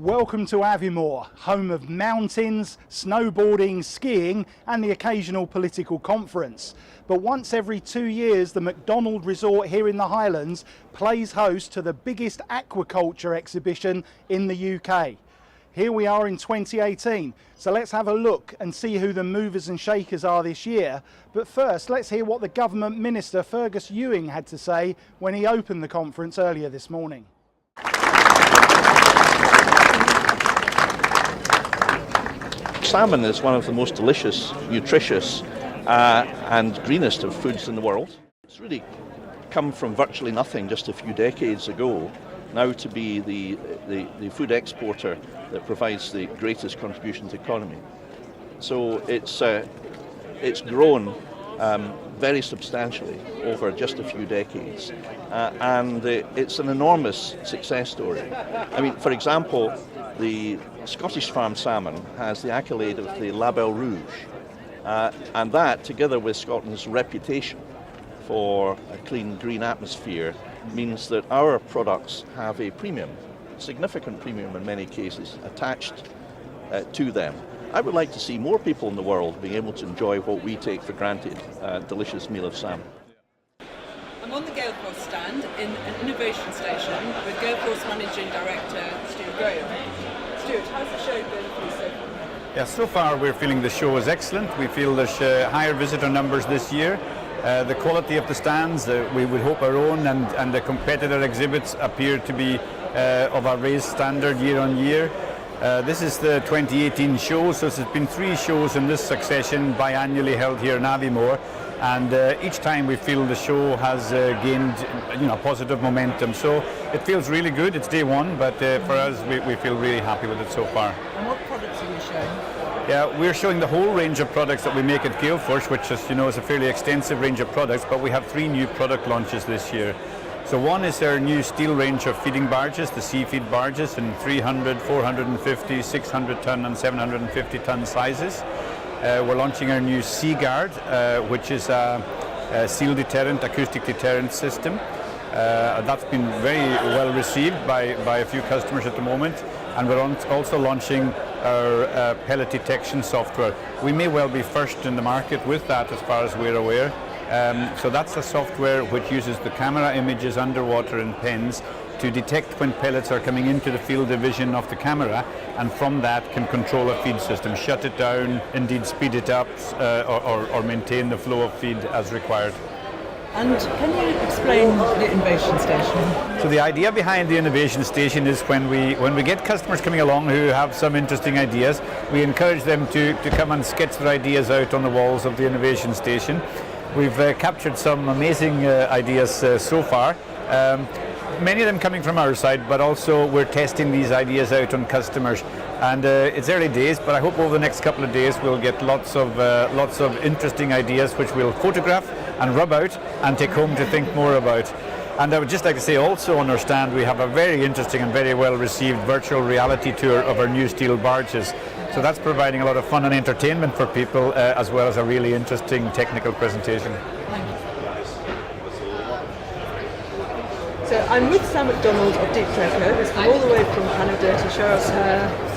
Welcome to Aviemore, home of mountains, snowboarding, skiing and the occasional political conference. But once every 2 years, the McDonald Resort here in the Highlands plays host to the biggest aquaculture exhibition in the UK. Here we are in 2018, so let's have a look and see who the movers and shakers are this year. But first, let's hear what the Government Minister Fergus Ewing had to say when he opened the conference earlier this morning. Salmon is one of the most delicious, nutritious and greenest of foods in the world. It's really come from virtually nothing just a few decades ago, now to be the food exporter that provides the greatest contribution to the economy. So it's grown very substantially over just a few decades, and it's an enormous success story. I mean, for example, the Scottish farm salmon has the accolade of the Label Rouge, and that, together with Scotland's reputation for a clean, green atmosphere, means that our products have a premium, significant premium in many cases, attached to them. I would like to see more people in the world being able to enjoy what we take for granted, a delicious meal of salmon. I'm on the Galeforce stand in an innovation station with Galeforce Managing Director Stuart Graham. Stuart, how's the show been for you so far? Yeah, so far we're feeling the show is excellent. We feel there's higher visitor numbers this year. The quality of the stands, we would hope our own and the competitor exhibits appear to be of a raised standard year on year. This is the 2018 show, so there's been 3 shows in this succession biannually held here in Aviemore, and each time we feel the show has gained positive momentum. So it feels really good. It's day one, but for us we feel really happy with it so far. And what products are you showing? Yeah, we're showing the whole range of products that we make at Galeforce, which is, is a fairly extensive range of products, but we have 3 new product launches this year. So one is our new steel range of feeding barges, the sea feed barges in 300, 450, 600 ton and 750 ton sizes. We're launching our new Sea Guard, which is a seal deterrent, acoustic deterrent system. That's been very well received by a few customers at the moment. And we're also launching our pellet detection software. We may well be first in the market with that as far as we're aware. So that's a software which uses the camera images underwater in pens to detect when pellets are coming into the field of vision of the camera, and from that can control a feed system, shut it down, indeed speed it up, or maintain the flow of feed as required. And can you explain the innovation station? So the idea behind the innovation station is when we get customers coming along who have some interesting ideas, we encourage them to come and sketch their ideas out on the walls of the innovation station. We've captured some amazing ideas so far, many of them coming from our side, but also we're testing these ideas out on customers. And it's early days, but I hope over the next couple of days we'll get lots of interesting ideas which we'll photograph and rub out and take home to think more about. And I would just like to say also on our stand we have a very interesting and very well received virtual reality tour of our new steel barges. So that's providing a lot of fun and entertainment for people, as well as a really interesting technical presentation. So I'm with Sam McDonald of Deep Treasure, who's come all the way from Canada to show us her.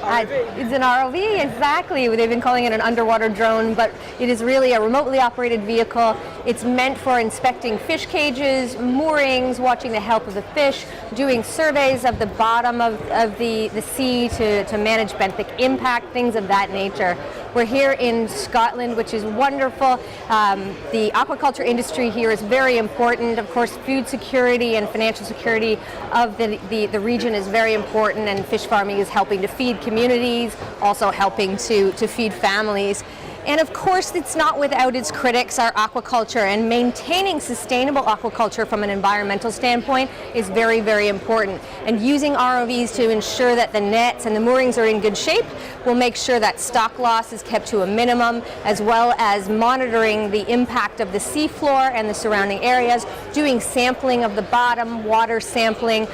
It's an ROV, exactly. They've been calling it an underwater drone, but it is really a remotely operated vehicle. It's meant for inspecting fish cages, moorings, watching the health of the fish, doing surveys of the bottom of the sea to manage benthic impact, things of that nature. We're here in Scotland, which is wonderful. The aquaculture industry here is very important. Of course, food security and financial security of the region is very important, and fish farming is helping to feed communities, also helping to feed families. And of course, it's not without its critics, our aquaculture, and maintaining sustainable aquaculture from an environmental standpoint is very, very important. And using ROVs to ensure that the nets and the moorings are in good shape will make sure that stock loss is kept to a minimum, as well as monitoring the impact of the seafloor and the surrounding areas, doing sampling of the bottom, water sampling.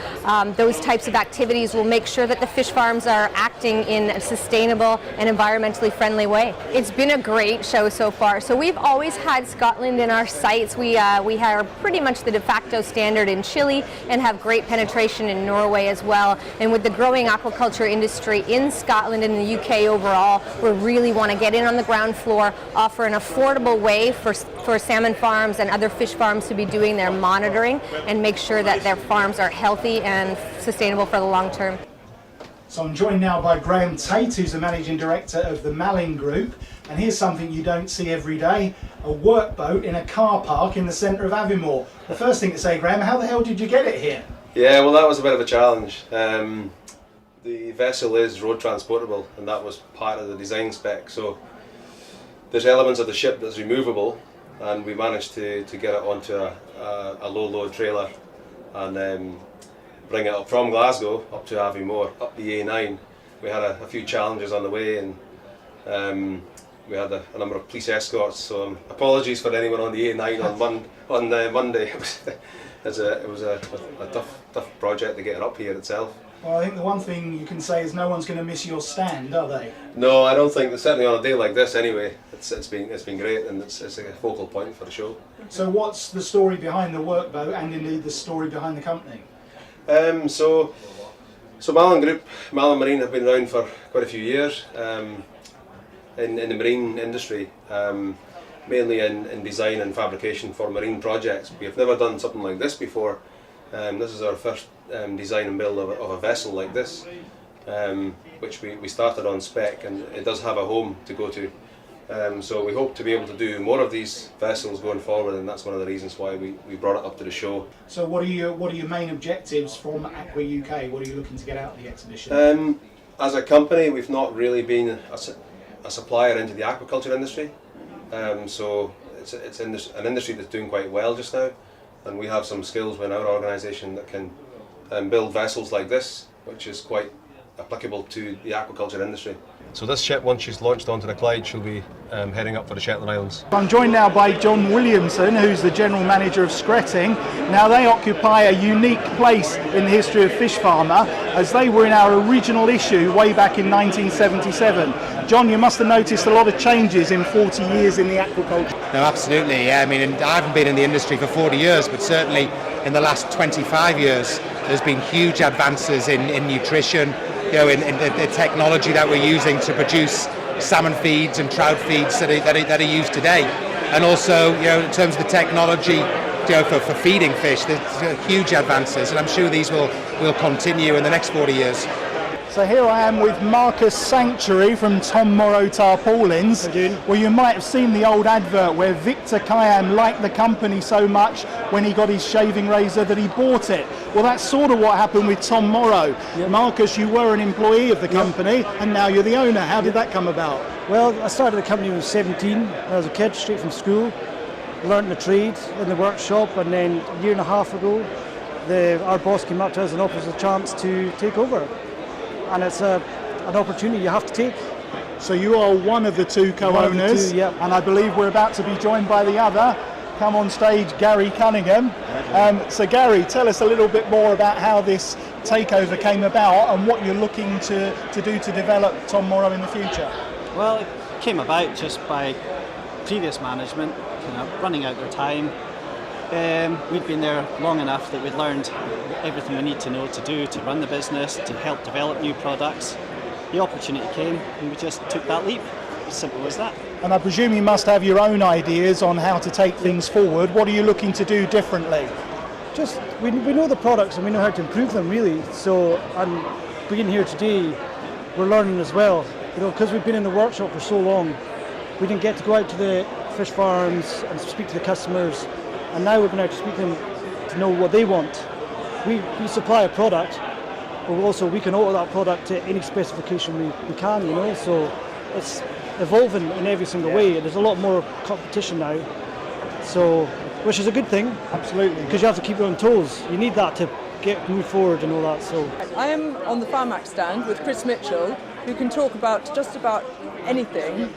Those types of activities will make sure that the fish farms are acting in a sustainable and environmentally friendly way. It's been a great show so far. So we've always had Scotland in our sights. We are pretty much the de facto standard in Chile and have great penetration in Norway as well. And with the growing aquaculture industry in Scotland and the UK overall, we really want to get in on the ground floor, offer an affordable way for salmon farms and other fish farms to be doing their monitoring and make sure that their farms are healthy and sustainable for the long term. So I'm joined now by Graham Tate, who's the Managing Director of the Malin Group. And here's something you don't see every day, a workboat in a car park in the centre of Aviemore. The first thing to say, Graham, how the hell did you get it here? Yeah, well, that was a bit of a challenge. The vessel is road transportable, and that was part of the design spec. So there's elements of the ship that's removable, and we managed to get it onto a low load trailer and bring it up from Glasgow up to Aviemore, up the A9. We had a few challenges on the way, and we had a number of police escorts, so apologies for anyone on the A9 on Monday. It was a tough project to get it up here itself. Well, I think the one thing you can say is no one's going to miss your stand, are they? No, I don't think, certainly on a day like this anyway. It's been great, and it's a focal point for the show. So what's the story behind the workboat and indeed the story behind the company? So Malin Group, Malin Marine have been around for quite a few years in the marine industry, mainly in design and fabrication for marine projects. We have never done something like this before. This is our first design and build of a vessel like this, which we started on spec, and it does have a home to go to. So we hope to be able to do more of these vessels going forward, and that's one of the reasons why we brought it up to the show. So what are your main objectives from Aqua UK? What are you looking to get out of the exhibition? As a company, we've not really been a supplier into the aquaculture industry. So it's an industry that's doing quite well just now, and we have some skills within our organisation that can build vessels like this, which is quite applicable to the aquaculture industry. So this ship, once she's launched onto the Clyde, she'll be heading up for the Shetland Islands. I'm joined now by John Williamson, who's the General Manager of Skretting. Now they occupy a unique place in the history of Fish Farmer, as they were in our original issue way back in 1977. John, you must have noticed a lot of changes in 40 years in the aquaculture. No, absolutely. Yeah. I mean, I haven't been in the industry for 40 years, but certainly in the last 25 years, there's been huge advances in nutrition, in the technology that we're using to produce salmon feeds and trout feeds that are used today, and also in terms of the technology for feeding fish, there's huge advances, and I'm sure these will continue in the next 40 years. So here I am with Marcus Sanctuary from Tom Morrow Tarpaulins. Well, you might have seen the old advert where Victor Kiam liked the company so much when he got his shaving razor that he bought it. Well, that's sort of what happened with Tom Morrow. Yep. Marcus, you were an employee of the company, and now you're the owner. How did that come about? Well, I started the company when I was 17. I was a kid, straight from school. Learned the trade in the workshop, and then a year and a half ago, our boss came up to us and offered us a chance to take over. And it's an opportunity you have to take. So you are one of the two co-owners, yep. And I believe we're about to be joined by the other. Come on stage, Gary Cunningham. So Gary, tell us a little bit more about how this takeover came about and what you're looking to do to develop Tom Morrow in the future. Well, it came about just by previous management running out their time. We'd been there long enough that we'd learned everything we need to know to do to run the business, to help develop new products. The opportunity came and we just took that leap. As simple as that. And I presume you must have your own ideas on how to take things forward. What are you looking to do differently? Just, we know the products and we know how to improve them really. So, and being here today, we're learning as well. Because we've been in the workshop for so long, we didn't get to go out to the fish farms and speak to the customers. And now we're going out to speak to them to know what they want. We supply a product, but also we can alter that product to any specification we can, so it's evolving in every single way. There's a lot more competition now, so which is a good thing. Absolutely. Because you have to keep your own toes. You need that to move forward and all that. So I am on the Farmac stand with Chris Mitchell, who can talk about just about anything.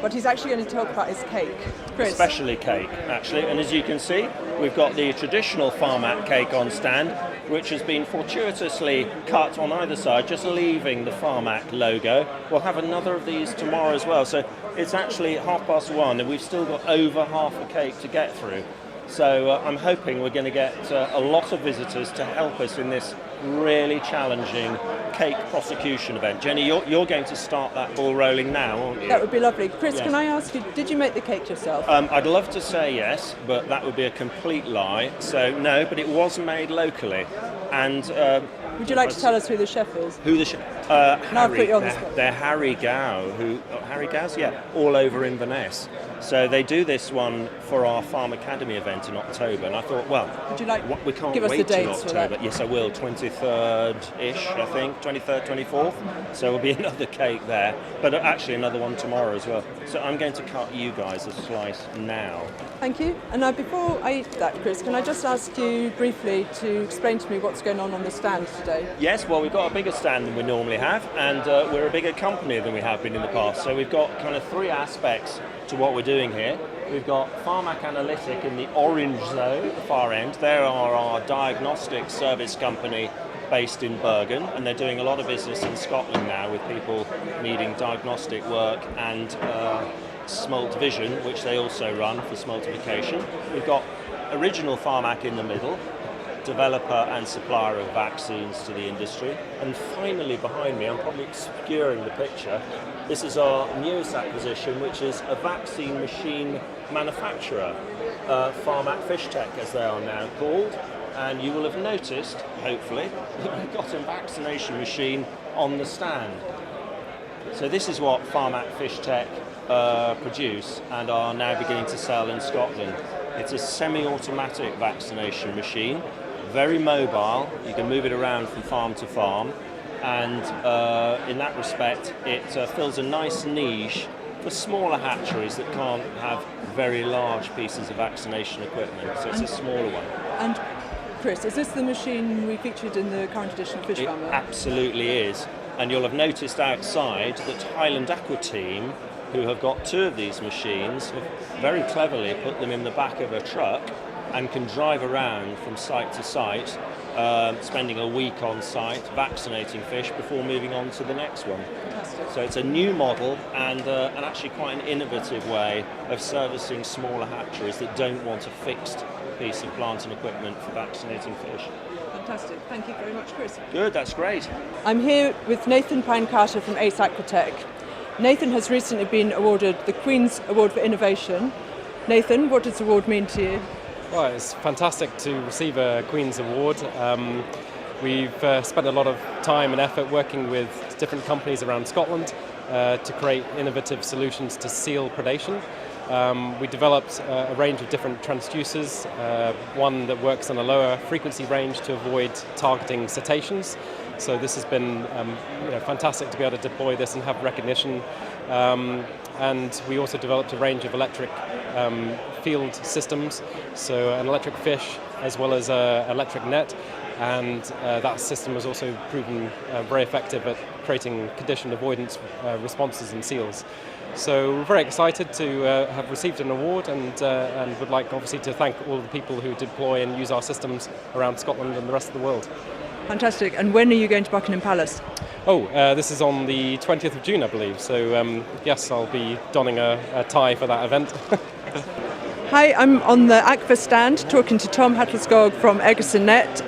But he's actually going to talk about his cake. Chris. Especially cake, actually. And as you can see, we've got the traditional Farmac cake on stand, which has been fortuitously cut on either side, just leaving the Farmac logo. We'll have another of these tomorrow as well. So It's actually 1:30 and we've still got over half a cake to get through. So I'm hoping we're going to get a lot of visitors to help us in this really challenging cake prosecution event. Jenny, you're going to start that ball rolling now, aren't you? That would be lovely. Chris, Yes. can I ask you, did you make the cake yourself? I'd love to say yes, but that would be a complete lie. So no, but it was made locally. And would you like to tell us who the chef is? who the chef? I'll Harry. put you on the spot. They're Harry Gow, Harry Gow's, yeah, all over Inverness. So they do this one for our Farm Academy event in October, and I thought, well, Would you like we can't give us the wait till dates for October. that? Yes, I will. 23rd-ish, I think, 23rd, 24th. So there'll be another cake there, but actually another one tomorrow as well. So I'm going to cut you guys a slice now. Thank you. And now, before I eat that, Chris, can I just ask you briefly to explain to me what's going on the stand today? Yes, well, we've got a bigger stand than we normally have, and we're a bigger company than we have been in the past. So we've got kind of three aspects to what we're doing here. We've got Pharmac Analytic in the orange zone at the far end. They are our diagnostic service company based in Bergen, and they're doing a lot of business in Scotland now with people needing diagnostic work and smolt vision, which they also run for smoltification. We've got original Pharmac in the middle, developer and supplier of vaccines to the industry. And finally behind me, I'm probably obscuring the picture, this is our newest acquisition, which is a vaccine machine manufacturer, Pharmac Fish Tech as they are now called. And you will have noticed, hopefully, that we've got a vaccination machine on the stand. So this is what Pharmac Fish Tech produce and are now beginning to sell in Scotland. It's a semi-automatic vaccination machine, very mobile. You can move it around from farm to farm, and in that respect it fills a nice niche for smaller hatcheries that can't have very large pieces of vaccination equipment, so it's a smaller one. And Chris, is this the machine we featured in the current edition of Fish It Farmer? absolutely is, and you'll have noticed outside that Highland Aqua team, who have got two of these machines, have very cleverly put them in the back of a truck and can drive around from site to site, spending a week on site vaccinating fish before moving on to the next one. Fantastic. So it's a new model and actually quite an innovative way of servicing smaller hatcheries that don't want a fixed piece of plant and equipment for vaccinating fish. Fantastic. Thank you very much, Chris. Good, that's great. I'm here with Nathan Pine-Carter from Ace Aquatech. Nathan has recently been awarded the Queen's Award for Innovation. Nathan, what does the award mean to you? Well, it's fantastic to receive a Queen's Award. We've spent a lot of time and effort working with different companies around Scotland to create innovative solutions to seal predation. We developed a range of different transducers, one that works on a lower frequency range to avoid targeting cetaceans. So this has been fantastic to be able to deploy this and have recognition. And we also developed a range of electric field systems, so an electric fish as well as an electric net. And that system has also proven very effective at creating condition avoidance responses in seals. So we're very excited to have received an award and would like obviously to thank all the people who deploy and use our systems around Scotland and the rest of the world. Fantastic. And when are you going to Buckingham Palace? This is on the 20th of June, I believe. So yes, I'll be donning a tie for that event. Hi, I'm on the Aqua stand talking to Tom Hattleskog from Egerson Net.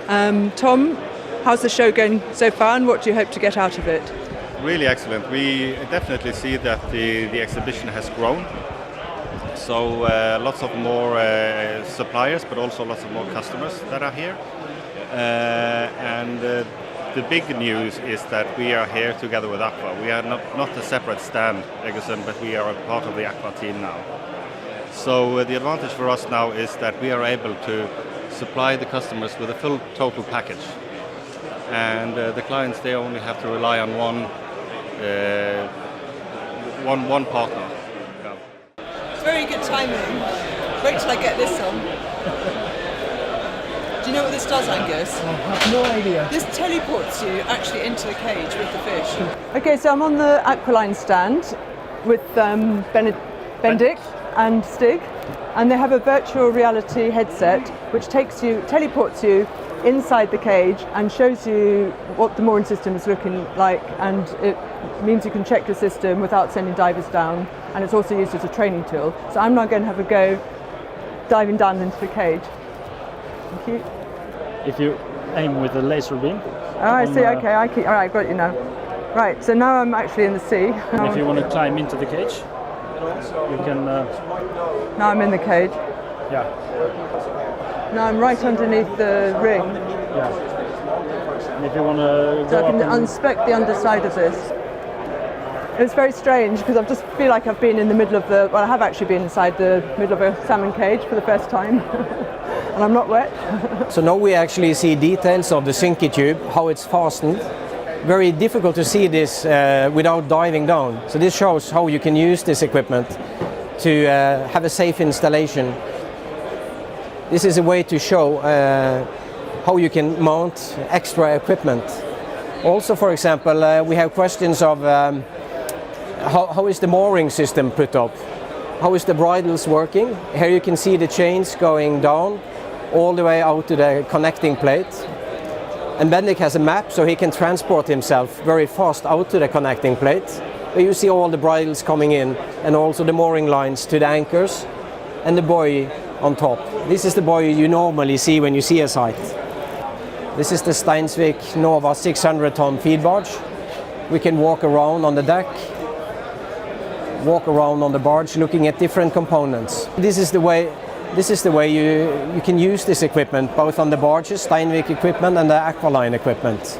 Tom, how's the show going so far and what do you hope to get out of it? Really excellent. We definitely see that the exhibition has grown. So lots of more suppliers, but also lots of more customers that are here. And the big news is that we are here together with Aqua. We are not a separate stand, Egerson, but we are a part of the Aqua team now. So the advantage for us now is that we are able to supply the customers with a full total package. And the clients, they only have to rely on one partner. Yeah. It's very good timing. Wait till I get this on. Do you know what this does, Angus? I have no idea. This teleports you actually into the cage with the fish. Okay, so I'm on the Aqualine stand with Benedict and Stig, and they have a virtual reality headset which teleports you inside the cage and shows you what the mooring system is looking like, and it means you can check your system without sending divers down, and it's also used as a training tool. So I'm now going to have a go diving down into the cage. Thank you. If you aim with a laser beam. Oh, I see, okay, all right, got you now. Right, so now I'm actually in the sea. And if you want to climb into the cage, you can... Now I'm in the cage. Yeah. Now I'm right underneath the ring. Yeah. And if you want to So I can unspec the underside of this. It's very strange because I just feel like I've been in the middle of the... Well, I have actually been inside the middle of a salmon cage for the first time. And I'm not wet. So now we actually see details of the sinky tube, how it's fastened. Very difficult to see this without diving down. So this shows how you can use this equipment to have a safe installation. This is a way to show how you can mount extra equipment. Also, for example, we have questions of how is the mooring system put up? How is the bridles working? Here you can see the chains going down all the way out to the connecting plate. And Bendik has a map so he can transport himself very fast out to the connecting plate. You see all the bridles coming in and also the mooring lines to the anchors and the buoy on top. This is the buoy you normally see when you see a site. This is the Steinsvik Nova 600-ton feed barge. We can walk around on the deck, walk around on the barge looking at different components. This is the way you can use this equipment both on the barges, Steinvik equipment and the Aqualine equipment.